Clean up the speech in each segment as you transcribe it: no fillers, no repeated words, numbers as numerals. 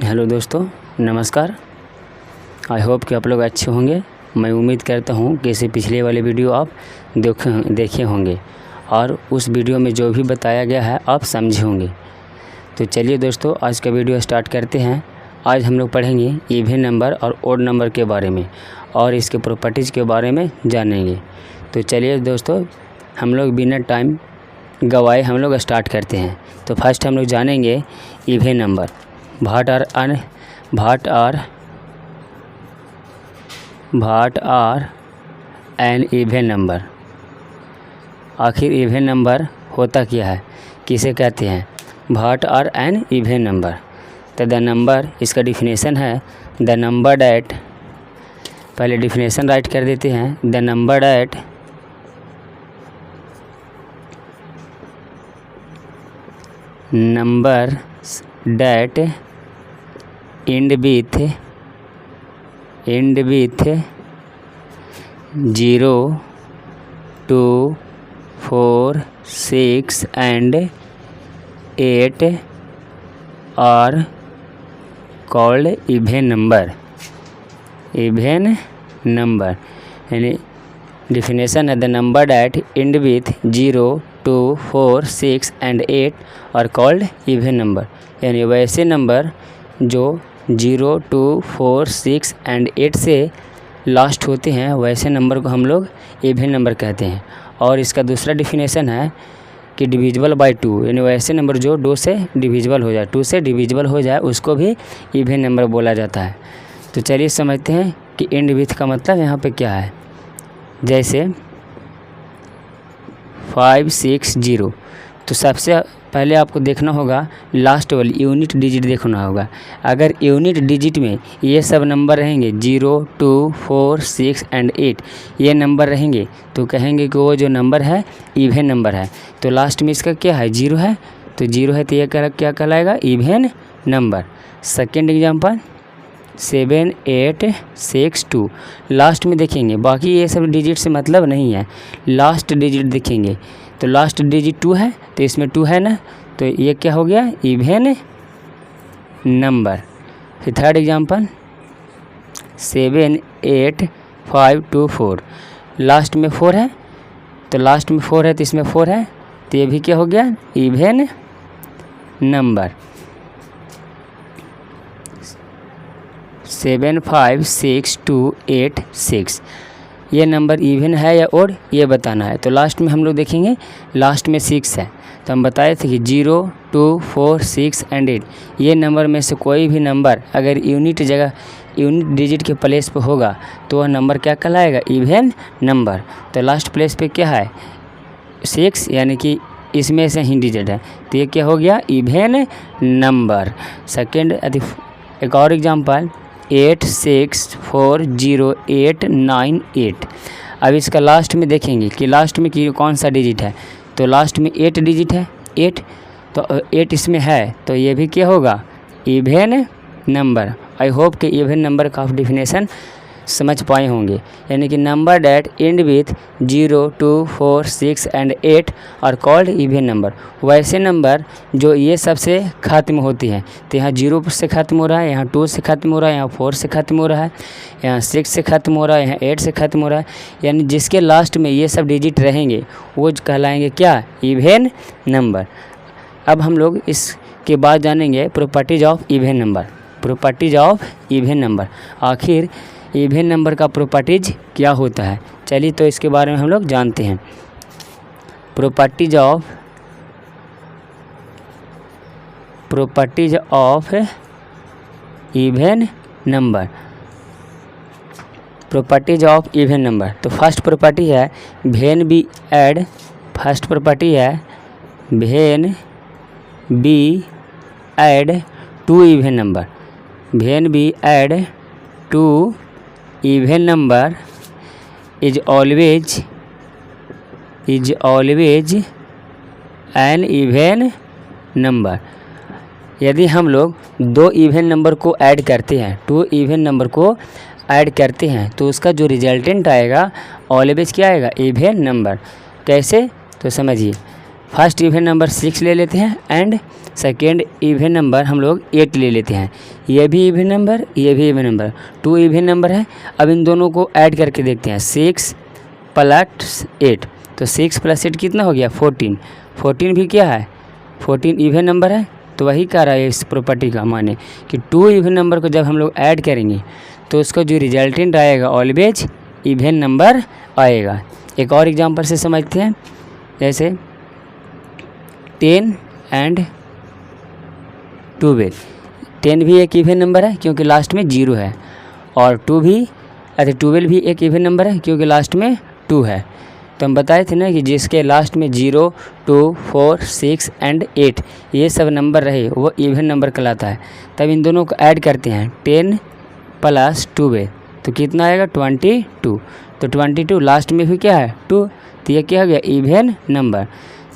Hello दोस्तों, नमस्कार। आई hope कि आप लोग अच्छे होंगे। मैं उम्मीद करता हूँ कि इसे पिछले वाले वीडियो आप देखे होंगे और उस वीडियो में जो भी बताया गया है आप समझे होंगे। तो चलिए दोस्तों, आज का वीडियो स्टार्ट करते हैं। आज हम लोग पढ़ेंगे इवन नंबर और ओड नंबर के बारे में और इसके प्रॉपर्टीज़ के बारे में जानेंगे। तो चलिए दोस्तों, हम लोग बिना टाइम गवाए हम लोग स्टार्ट करते हैं। तो फर्स्ट हम लोग जानेंगे even number. What are an even number. आखिर इवन नंबर होता क्या है, किसे कहते हैं? What are an even number. तो द नंबर, इसका डिफिनेशन है द नंबर डैट, पहले डिफिनेशन राइट कर देते हैं। The number that end with 0, 2, 4, 6 and 8 are called even number। Even number यानी डिफिनेशन है the number that end with 0, 2, 4, 6 and 8 are called even number. यानी वैसे नंबर जो 0, 2, 4, 6 and 8 से लास्ट होते हैं, वैसे नंबर को हम लोग इवन नंबर कहते हैं। और इसका दूसरा डिफिनेशन है कि डिविजिबल बाय 2, यानी वैसे नंबर जो 2 से डिविजिबल हो जाए, 2 से डिविजिबल हो जाए, उसको भी इवन नंबर बोला जाता है। तो चलिए समझते हैं कि एंड विथ का मतलब यहाँ पे क्या है। जैसे 560, तो सबसे पहले आपको देखना होगा लास्ट वाली यूनिट डिजिट देखना होगा। अगर यूनिट डिजिट में ये सब नंबर रहेंगे 0, 2, 4, 6 and 8 ये नंबर रहेंगे तो कहेंगे कि वो जो नंबर है इवन नंबर है। तो लास्ट में इसका क्या है, 0 है, तो 0 है तो ये क्या कहलाएगा, even number. Second example 7862, last में देखेंगे, बाकी ये सब डिजिट से मतलब नहीं है, लास्ट डिजिट देखेंगे तो लास्ट डिजिट 2 है, तो इसमें 2 है ना, तो ये क्या हो गया, इवन नंबर। फिर थर्ड एग्जांपल 78524, लास्ट में 4 है, तो लास्ट में 4 है तो इसमें 4 है, तो ये भी क्या हो गया, इवन नंबर। 75686, ये नंबर इवन है या ओड, ये बताना है। तो लास्ट में हम लोग देखेंगे, लास्ट में 6 है, तो हम बताए थे कि 0, 2, 4, 6 and 8 ये नंबर में से कोई भी नंबर अगर यूनिट डिजिट के प्लेस पे होगा तो वह नंबर क्या कहलाएगा, इवन नंबर। तो लास्ट प्लेस पे क्या है, 6, यानी कि इसमें से ही डिजिट है, तो ये क्या हो गया, इवन नंबर। सेकेंड एक और एग्जाम्पल 8640,898, अब इसका लास्ट में देखेंगे कि लास्ट में कौन सा डिजिट है, तो लास्ट में 8 डिजिट है, 8, तो 8 इसमें है, तो ये भी क्या होगा, इवन नंबर। आई होप कि इवन नंबर का डिफिनेशन समझ पाए होंगे। यानी कि number that end with 0, 2, 4, 6 and 8 are called even number. वैसे नंबर जो ये सबसे ख़त्म होती हैं, तो यहाँ 0 से ख़त्म हो रहा है, यहाँ 2 से ख़त्म हो रहा है, यहाँ 4 से ख़त्म हो रहा है, यहाँ 6 से ख़त्म हो रहा है, यहाँ 8 से ख़त्म हो रहा है, यानी जिसके लास्ट में ये सब डिजिट रहेंगे वो कहलाएंगे क्या, इवन नंबर। अब हम लोग इसके बाद जानेंगे properties of even number. Properties of even number, आखिर इवन नंबर का प्रॉपर्टीज क्या होता है, चलिए तो इसके बारे में हम लोग जानते हैं। Properties of even number. Properties of even number, तो फर्स्ट प्रॉपर्टी है when we add, first property है when we add to even number. When we add to even number is always an even number। यदि हम लोग 2 even number को add करते हैं, 2 even number को ऐड करते हैं, तो उसका जो रिजल्टेंट आएगा ऑलवेज क्या आएगा, इवन नंबर। कैसे, तो समझिए, फर्स्ट इवन नंबर 6 ले लेते हैं एंड सेकेंड इवन नंबर हम लोग 8 ले लेते हैं। ये भी इवन नंबर, ये भी इवन नंबर, 2 इवन नंबर है। अब इन दोनों को ऐड करके देखते हैं, 6 + 8, तो 6 + 8 कितना हो गया 14। 14 भी क्या है, 14 इवन नंबर है। तो वही कह रहा है इस प्रॉपर्टी का माने कि 2 इवन नंबर को जब हम लोग ऐड करेंगे तो उसका जो रिजल्टेंट आएगा ऑलवेज इवन नंबर आएगा। एक और एग्जांपल से समझते हैं, जैसे 10 एंड 12। 10 भी एक इवन नंबर है क्योंकि लास्ट में 0 है, और 12 भी एक इवन नंबर है क्योंकि लास्ट में 2 है। तो हम बताए थे ना कि जिसके लास्ट में 0, 2, 4, 6 एंड 8 ये सब नंबर रहे वो इवन नंबर कहलाता है। तब इन दोनों को ऐड करते हैं, 10 + 12 तो कितना आएगा 22। तो 22 लास्ट में भी क्या है 2, तो ये क्या हो गया इवन नंबर।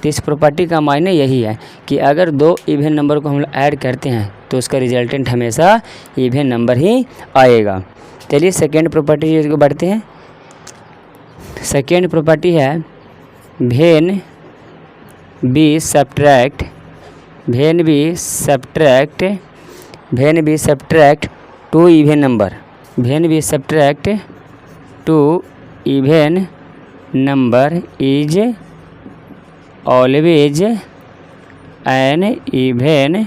तो इस प्रॉपर्टी का मायने यही है कि अगर 2 इवन नंबर को हम लोग ऐड करते हैं तो उसका रिजल्टेंट हमेशा इवन नंबर ही आएगा। चलिए सेकेंड प्रॉपर्टी को बढ़ते हैं। सेकेंड प्रॉपर्टी है when we subtract 2 even number, when we subtract 2 even number is always an even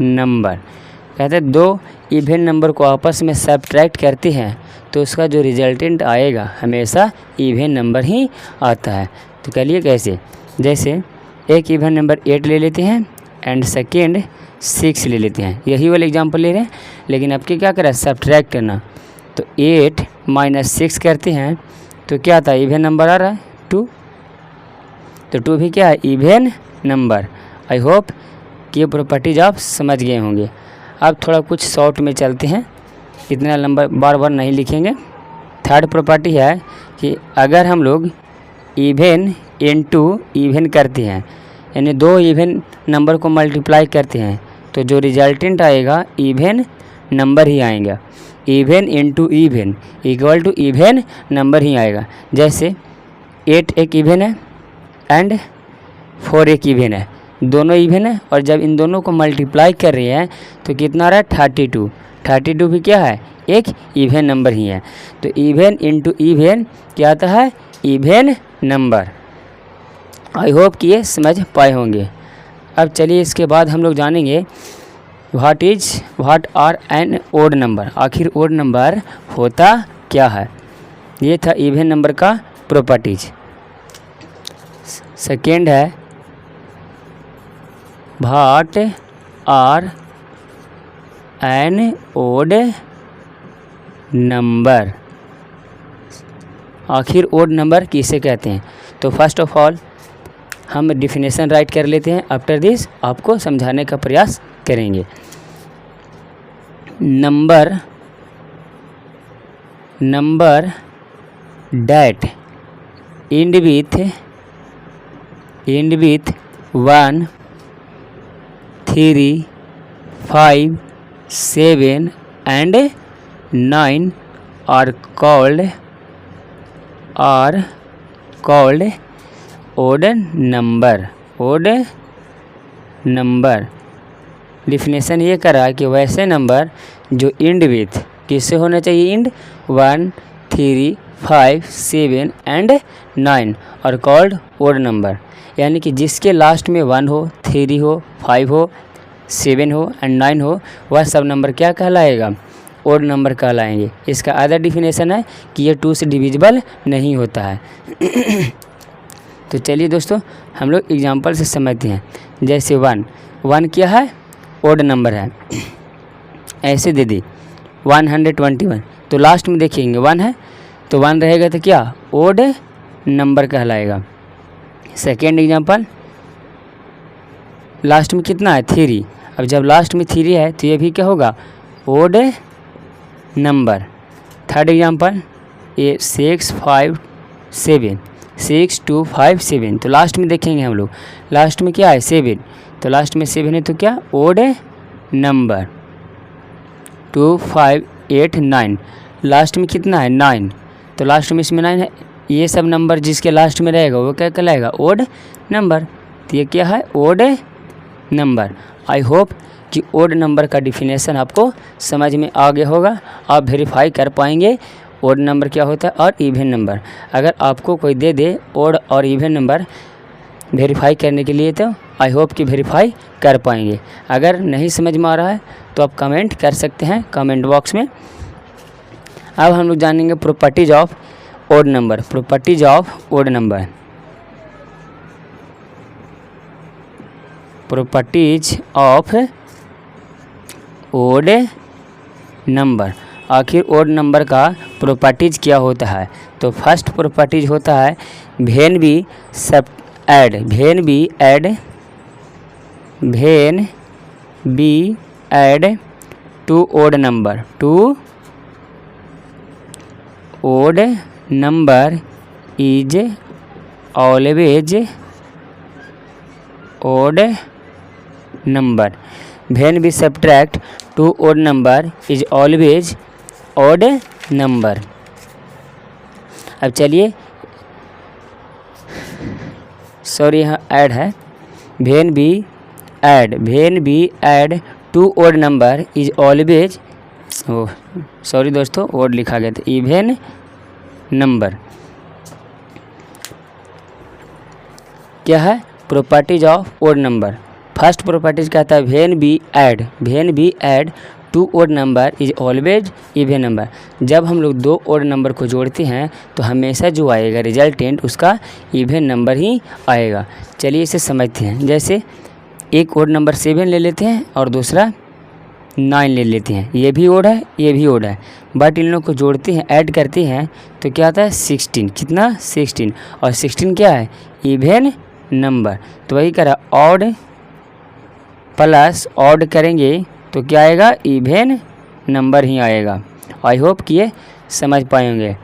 number. कहते हैं 2 इवन नंबर को आपस में सब्ट्रैक्ट करते हैं तो उसका जो रिजल्टेंट आएगा हमेशा इवन नंबर ही आता है। तो कहिए कैसे, जैसे एक इवन नंबर 8 ले लेते हैं एंड सेकेंड 6 ले लेते हैं, यही वाला एग्जांपल ले रहे हैं, लेकिन आपके क्या करा सब्ट्रैक्ट करना। तो 8 - 6 करते हैं तो क्या आता है इवन नंबर आ रहा है 2, तो 2 भी क्या है इवन नंबर। आई होप कि ये प्रॉपर्टीज आप समझ गए होंगे। अब थोड़ा कुछ शॉर्ट में चलते हैं, इतना नंबर बार बार नहीं लिखेंगे। थर्ड प्रॉपर्टी है कि अगर हम लोग इवन इनटू इवन करते हैं, यानी 2 इवन नंबर को मल्टीप्लाई करते हैं तो जो रिजल्टेंट आएगा इवन नंबर ही आएगा। Even into even equal to even number ही आएगा। जैसे 8 एक इवन है एंड 4 एक इवन है, दोनों इवन है, और जब इन दोनों को मल्टीप्लाई कर रहे हैं तो कितना आ रहा है 32। 32 भी क्या है एक इवन नंबर ही है। तो इवन इनटू इवन क्या आता है इवन नंबर। आई होप कि ये समझ पाए होंगे। अब चलिए इसके बाद हम लोग जानेंगे what are an odd number, आखिर ओड नंबर होता क्या है। ये था इवन नंबर का प्रॉपर्टीज। सेकेंड है what are an odd number, आखिर ओड नंबर किसे कहते हैं। तो फर्स्ट ऑफ ऑल हम डिफिनेशन राइट कर लेते हैं, आफ्टर दिस आपको समझाने का प्रयास करेंगे। Number that end with 1, 3, 5, 7 and 9 are called odd number। Definition ये करा कि वैसे नंबर जो इंड विथ किससे होना चाहिए, इंड 1, 3, 5, 7 एंड 9 और कॉल्ड ओड नंबर, यानी कि जिसके लास्ट में 1 हो, 3 हो, 5 हो, 7 हो एंड 9 हो, वह सब नंबर क्या कहलाएगा ओड नंबर कहलाएंगे। इसका अदर डिफिनेशन है कि ये 2 से डिविजिबल नहीं होता है। तो चलिए दोस्तों हम लोग एग्जांपल से समझते हैं। जैसे 1 क्या है ओड नंबर है, ऐसे दे दी 121, तो लास्ट में देखेंगे 1 है तो 1 रहेगा तो क्या ओड नंबर कहलाएगा। सेकेंड एग्जांपल लास्ट में कितना है 3, अब जब लास्ट में 3 है तो ये भी क्या होगा ओड नंबर। थर्ड एग्जांपल ये 6, 5, 7, 6, 2, 5, 7, तो लास्ट में देखेंगे हम लोग लास्ट में क्या है 7, तो लास्ट में 7 है तो क्या ओड नंबर। 2, 5, 8, 9, लास्ट में कितना है 9, तो लास्ट में इसमें 9 है। ये सब नंबर जिसके लास्ट में रहेगा वो क्या कहलाएगा ओड नंबर। तो ये क्या है, ओड नंबर। आई होप कि ओड नंबर का डिफिनेशन आपको समझ में आ गया होगा। आप वेरीफाई कर पाएंगे ओड नंबर क्या होता है और इवन नंबर। अगर आपको कोई दे दे ओड और इवन नंबर वेरीफाई करने के लिए, तो आई होप कि वेरीफाई कर पाएंगे। अगर नहीं समझ में आ रहा है तो आप कमेंट कर सकते हैं कमेंट बॉक्स में। अब हम लोग जानेंगे properties of odd number. Properties of odd number. Properties of odd number. आखिर ओड नंबर का प्रॉपर्टीज क्या होता है? तो फर्स्ट प्रॉपर्टीज होता है वेन बी सब add, when we add, when we add two odd number, two odd number is always odd number. When we subtract two odd number is always odd number. अब चलिए, sorry यहाँ add है, when we add, when we add two odd number is always, sorry दोस्तों odd लिखा गया था, even number. क्या है? Properties of odd number. First properties कहता है when we add, when we add two odd number is always even number. जब हम लोग दो ओड नंबर को जोड़ते हैं तो हमेशा जो आएगा रिजल्टेंट उसका इवन नंबर ही आएगा। चलिए इसे समझते हैं। जैसे एक ओड नंबर 7 ले लेते हैं और दूसरा 9 ले लेते हैं, ये भी ओड है ये भी ओड है, बट इन लोग को जोड़ते हैं ऐड करते हैं तो क्या आता है 16। कितना? 16। और 16 क्या है? Even number. तो वही करा ऑड प्लस ऑड करेंगे तो क्या आएगा? इवन नंबर ही आएगा। आई होप कि ये समझ पाएंगे।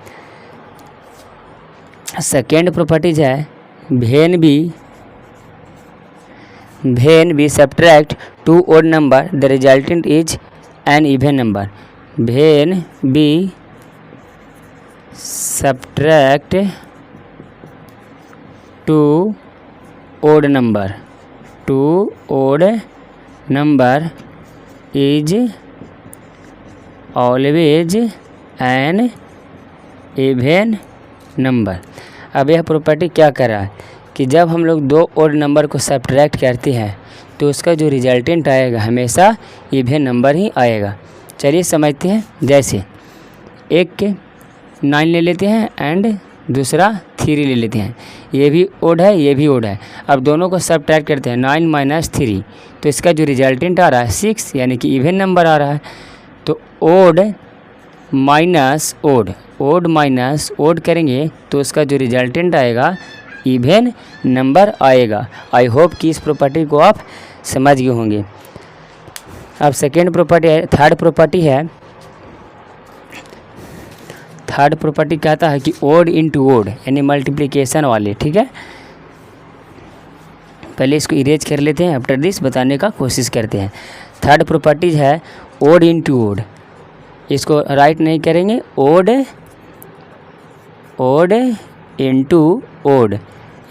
सेकेंड प्रॉपर्टीज है when we subtract two odd number the resultant is an even number. When we subtract two odd number, two odd number is always an even number. अब यह property क्या कर रहा है कि जब हम लोग दो ओड नंबर को सब्ट्रैक्ट करते हैं तो उसका जो रिजल्टेंट आएगा हमेशा इवन नंबर ही आएगा। चलिए समझते हैं। जैसे एक के 9 ले लेते हैं एंड दूसरा 3 ले लेते हैं, ये भी ओड है ये भी ओड है। अब दोनों को सब्ट्रैक्ट करते हैं 9 माइनस 3, तो इसका जो रिजल्टेंट आ रहा है 6, यानी कि इवन नंबर आ रहा है। तो odd minus odd, odd minus odd करेंगे तो उसका जो रिजल्टेंट आएगा इवन नंबर आएगा। आई होप कि इस प्रॉपर्टी को आप समझ गए होंगे। अब सेकेंड प्रॉपर्टी है, थर्ड प्रॉपर्टी है। थर्ड प्रॉपर्टी कहता है कि ओड इनटू ओड, यानी मल्टीप्लिकेशन वाले। ठीक है, पहले इसको इरेज कर लेते हैं, आफ्टर दिस बताने का कोशिश करते हैं। थर्ड प्रॉपर्टीज है ओड इनटू ओड। इसको राइट नहीं करेंगे, ओड ओड इनटू ओड,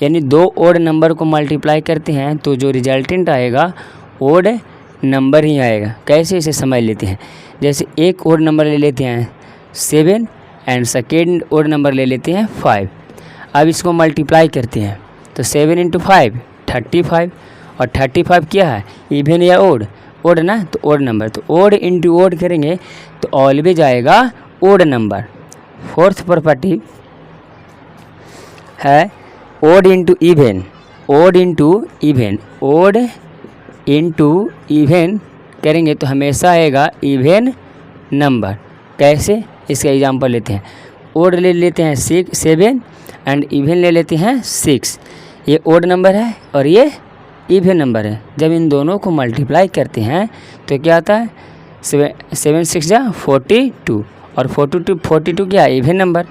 यानी दो ओड नंबर को मल्टीप्लाई करते हैं तो जो रिजल्टेंट आएगा ओड नंबर ही आएगा। कैसे इसे समझ लेते हैं। जैसे एक ओड नंबर ले लेते हैं 7 एंड सेकेंड ओड नंबर ले लेते हैं 5। अब इसको मल्टीप्लाई करते हैं तो 7 इंटू 5 35, और 35 क्या है? इवन या ओड? ओड ना, तो ओड नंबर। तो ओड इंटू ओड करेंगे तो ऑलवेज आएगा ओड नंबर। फोर्थ प्रॉपर्टी है odd into even, odd into even, odd into even करेंगे तो हमेशा आएगा इवन नंबर। कैसे? इसका एग्जांपल लेते हैं। ओड ले लेते हैं 7 एंड इवन ले लेते हैं 6। ये ओड नंबर है और ये इवन नंबर है। जब इन दोनों को मल्टीप्लाई करते हैं तो क्या आता है? 7 6 जा 42, और 42 क्या है? Even number.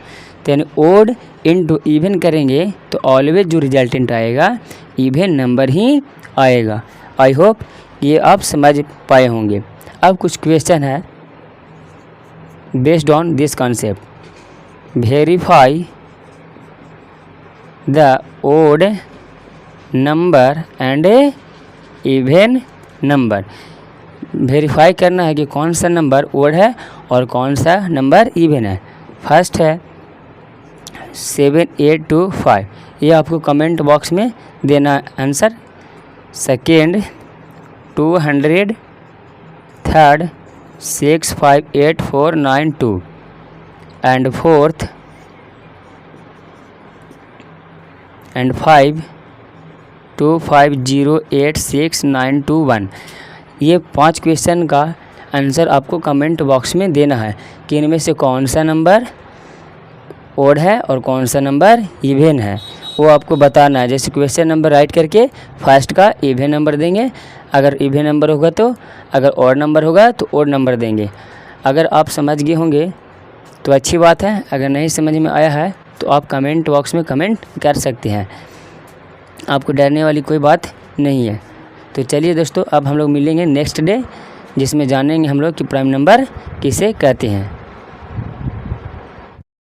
तो यानी ओड इनटू इवन करेंगे तो ऑलवेज जो रिजल्टेंट आएगा इवन नंबर ही आएगा। आई होप ये आप समझ पाए होंगे। अब कुछ क्वेश्चन है based on this concept. Verify the odd number and a even number. Verify करना है कि कौन सा नंबर ओड है और कौन सा नंबर इवन है। फर्स्ट है 7825, ये आपको कमेंट बॉक्स में देना answer. Second 200, third 658492 and fourth and 5 2508691। ये 5 क्वेश्चन का आंसर आपको कमेंट बॉक्स में देना है कि इनमें से कौन सा नंबर ओड है और कौन सा नंबर इवन है, वो आपको बताना है। जैसे क्वेश्चन नंबर राइट करके फर्स्ट का इवन नंबर देंगे, अगर इवन नंबर होगा तो, अगर ओड नंबर होगा तो ओड नंबर देंगे। अगर आप समझ गए होंगे तो अच्छी बात है, अगर नहीं समझ में आया है तो आप कमेंट बॉक्स में कमेंट कर सकते हैं, आपको डरने वाली कोई बात नहीं है। तो चलिए दोस्तों, अब हम लोग मिलेंगे नेक्स्ट डे, जिसमें जानेंगे हम लोग कि प्राइम नंबर किसे कहते हैं।